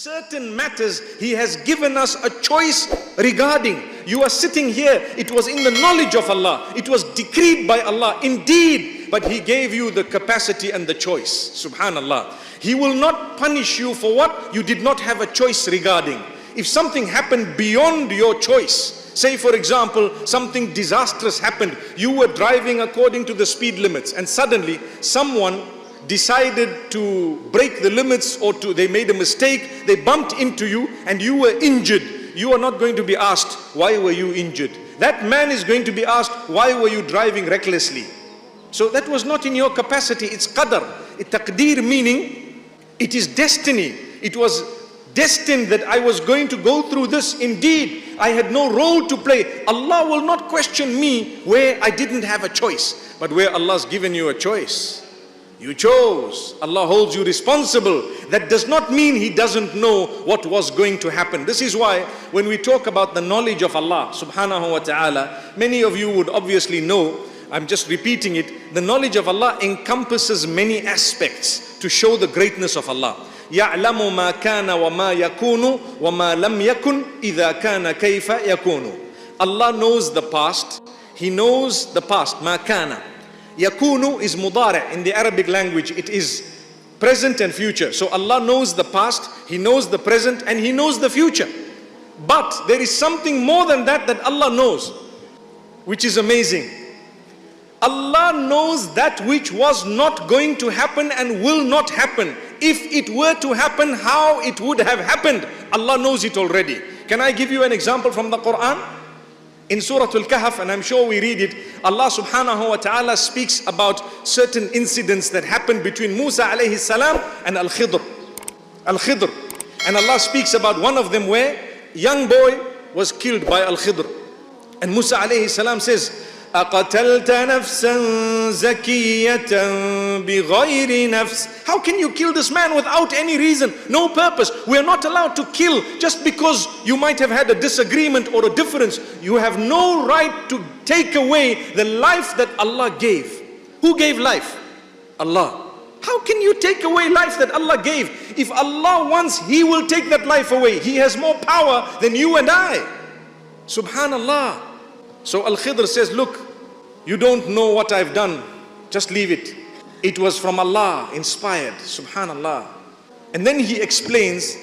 certain matters He has given us a choice regarding. You are sitting here, it was in the knowledge of Allah, it was decreed by Allah indeed, but He gave you the capacity and the choice. Subhanallah. He will not punish you for what you did not have a choice regarding. If something happened beyond your choice, say for example, something disastrous happened, you were driving according to the speed limits and suddenly someone decided to break the limits, or they made a mistake, they bumped into you and you were injured. You are not going to be asked, why were you injured? That man is going to be asked, why were you driving recklessly? So that was not in your capacity, it's qadar. Taqdeer meaning, it is destiny. It was destined that I was going to go through this. Indeed, I had no role to play. Allah will not question me where I didn't have a choice, but where Allah's given you a choice. You chose. Allah holds you responsible. That does not mean He doesn't know what was going to happen. This is why when we talk about the knowledge of Allah subhanahu wa ta'ala, many of you would obviously know, I'm just repeating it, the knowledge of Allah encompasses many aspects to show the greatness of Allah. يَعْلَمُ مَا كَانَ وَمَا يَكُونُ وَمَا لَمْ يَكُنْ إِذَا كَانَ كَيْفَ يَكُونُ. Allah knows the past. He knows the past. مَا كَانَ. Yakunu is mudari' in the Arabic language. It is present and future. So Allah knows the past, He knows the present, and He knows the future. But there is something more than that Allah knows, which is amazing. Allah knows that which was not going to happen and will not happen. If it were to happen, how it would have happened, Allah knows it already. Can I give you an example from the Quran? In Surah Al-Kahf, and I'm sure we read it, Allah subhanahu wa ta'ala speaks about certain incidents that happened between Musa alayhi salam and Al-Khidr. Al-Khidr. And Allah speaks about one of them where young boy was killed by Al-Khidr. And Musa alayhi salam says, أَقَتَلْتَ نَفْسًا زَكِيَّةً بِغَيْرِ نَفْسٍ. How can you kill this man without any reason, no purpose? We are not allowed to kill just because you might have had a disagreement or a difference. You have no right to take away the life that Allah gave. Who gave life? Allah. How can you take away life that Allah gave? If Allah wants, He will take that life away. He has more power than you and I. Subhanallah. So Al-Khidr says, look, you don't know what I've done. Just leave it. It was from Allah, inspired. Subhanallah. And then he explains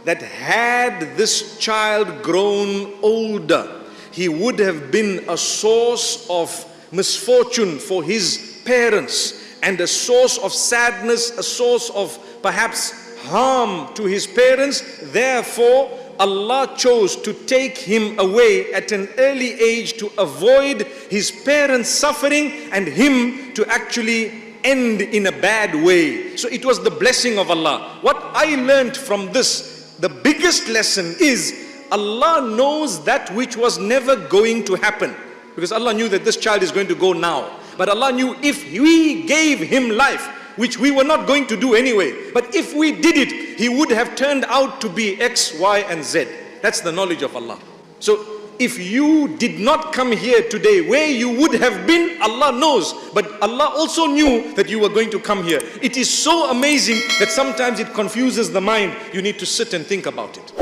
that had this child grown older, he would have been a source of misfortune for his parents and a source of sadness, a source of perhaps harm to his parents. Therefore, Allah chose to take him away at an early age to avoid his parents suffering and him to actually end in a bad way. So it was the blessing of Allah. What I learned from this, the biggest lesson is Allah knows that which was never going to happen. Because Allah knew that this child is going to go now. But Allah knew if we gave him life, which we were not going to do anyway, but if we did it, he would have turned out to be X, Y, and Z. That's the knowledge of Allah. So if you did not come here today, where you would have been, Allah knows. But Allah also knew that you were going to come here. It is so amazing that sometimes it confuses the mind. You need to sit and think about it.